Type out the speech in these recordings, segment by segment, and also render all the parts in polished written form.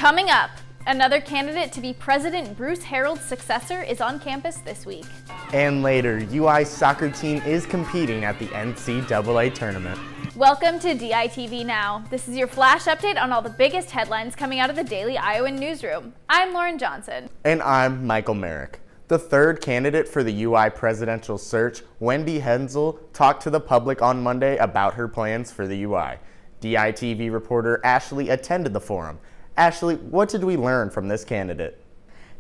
Coming up, another candidate to be President Bruce Harrell's successor is on campus this week. And later, UI's soccer team is competing at the NCAA tournament. Welcome to DITV Now. This is your flash update on all the biggest headlines coming out of the Daily Iowan newsroom. I'm Lauren Johnson. And I'm Michael Merrick. The third candidate for the UI presidential search, Wendy Hensel, talked to the public on Monday about her plans for the UI. DITV reporter Ashley attended the forum. Ashley, what did we learn from this candidate?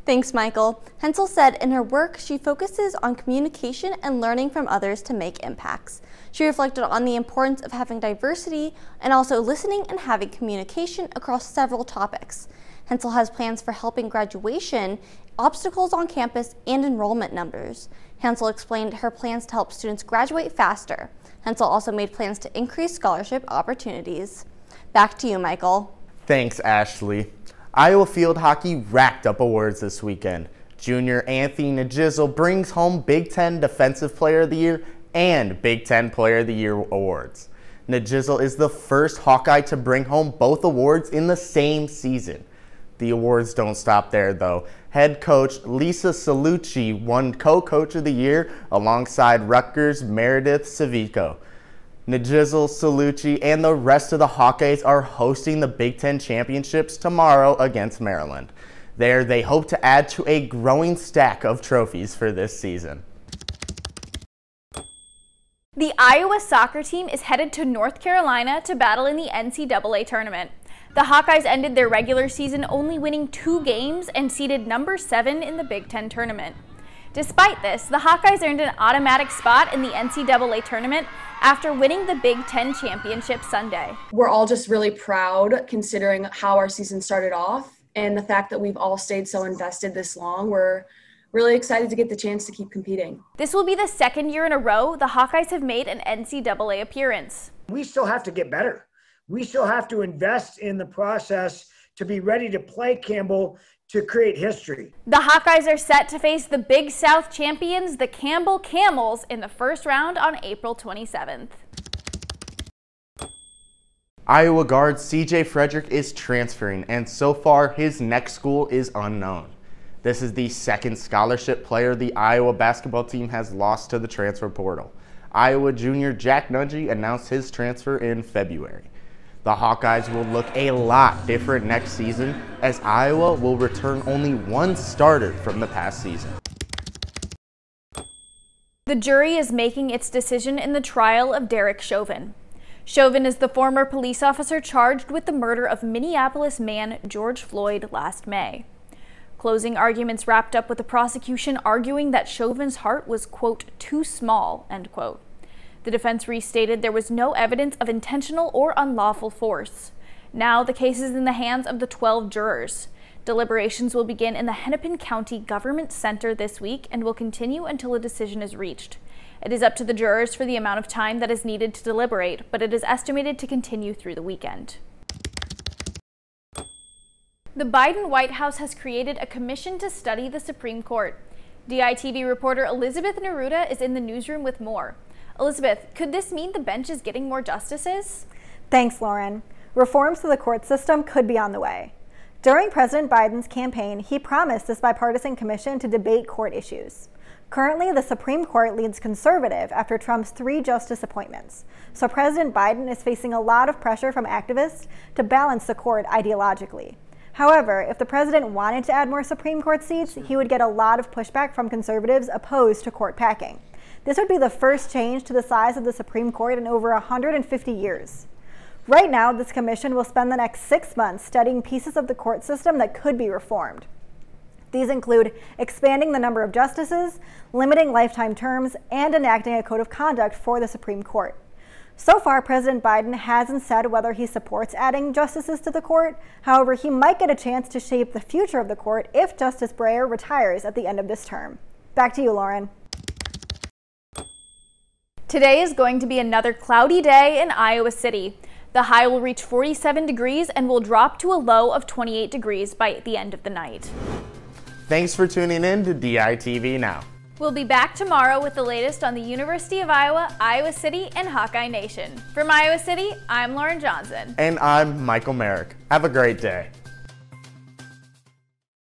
Thanks, Michael. Hensel said in her work, she focuses on communication and learning from others to make impacts. She reflected on the importance of having diversity and also listening and having communication across several topics. Hensel has plans for helping graduation, obstacles on campus, and enrollment numbers. Hensel explained her plans to help students graduate faster. Hensel also made plans to increase scholarship opportunities. Back to you, Michael. Thanks, Ashley. Iowa field hockey racked up awards this weekend. Junior Anthony Najizel brings home Big Ten Defensive Player of the Year and Big Ten Player of the Year awards. Najizel is the first Hawkeye to bring home both awards in the same season. The awards don't stop there, though. Head coach Lisa Salucci won Co-Coach of the Year alongside Rutgers' Meredith Savico. Najizel, Salucci, and the rest of the Hawkeyes are hosting the Big Ten Championships tomorrow against Maryland. There, they hope to add to a growing stack of trophies for this season. The Iowa soccer team is headed to North Carolina to battle in the NCAA tournament. The Hawkeyes ended their regular season only winning 2 games and seeded number 7 in the Big Ten tournament. Despite this, the Hawkeyes earned an automatic spot in the NCAA tournament after winning the Big Ten championship Sunday. We're all just really proud considering how our season started off and the fact that we've all stayed so invested this long. We're really excited to get the chance to keep competing. This will be the second year in a row the Hawkeyes have made an NCAA appearance. We still have to get better. We still have to invest in the process to be ready to play Campbell to create history. The Hawkeyes are set to face the Big South champions, the Campbell Camels, in the first round on April 27th. Iowa guard CJ Frederick is transferring, and so far his next school is unknown. This is the second scholarship player the Iowa basketball team has lost to the transfer portal. Iowa junior Jack Nungy announced his transfer in February. The Hawkeyes will look a lot different next season, as Iowa will return only one starter from the past season. The jury is making its decision in the trial of Derek Chauvin. Chauvin is the former police officer charged with the murder of Minneapolis man George Floyd last May. Closing arguments wrapped up with the prosecution arguing that Chauvin's heart was, quote, too small, end quote. The defense restated there was no evidence of intentional or unlawful force. Now the case is in the hands of the 12 jurors. Deliberations will begin in the Hennepin County Government Center this week and will continue until a decision is reached. It is up to the jurors for the amount of time that is needed to deliberate, but it is estimated to continue through the weekend. The Biden White House has created a commission to study the Supreme Court. DITV reporter Elizabeth Neruda is in the newsroom with more. Elizabeth, could this mean the bench is getting more justices? Thanks, Lauren. Reforms to the court system could be on the way. During President Biden's campaign, he promised this bipartisan commission to debate court issues. Currently, the Supreme Court leans conservative after Trump's 3 justice appointments, so President Biden is facing a lot of pressure from activists to balance the court ideologically. However, if the president wanted to add more Supreme Court seats, he would get a lot of pushback from conservatives opposed to court packing. This would be the first change to the size of the Supreme Court in over 150 years. Right now, this commission will spend the next 6 months studying pieces of the court system that could be reformed. These include expanding the number of justices, limiting lifetime terms, and enacting a code of conduct for the Supreme Court. So far, President Biden hasn't said whether he supports adding justices to the court. However, he might get a chance to shape the future of the court if Justice Breyer retires at the end of this term. Back to you, Lauren. Today is going to be another cloudy day in Iowa City. The high will reach 47 degrees and will drop to a low of 28 degrees by the end of the night. Thanks for tuning in to DITV Now. We'll be back tomorrow with the latest on the University of Iowa, Iowa City, and Hawkeye Nation. From Iowa City, I'm Lauren Johnson. And I'm Michael Merrick. Have a great day.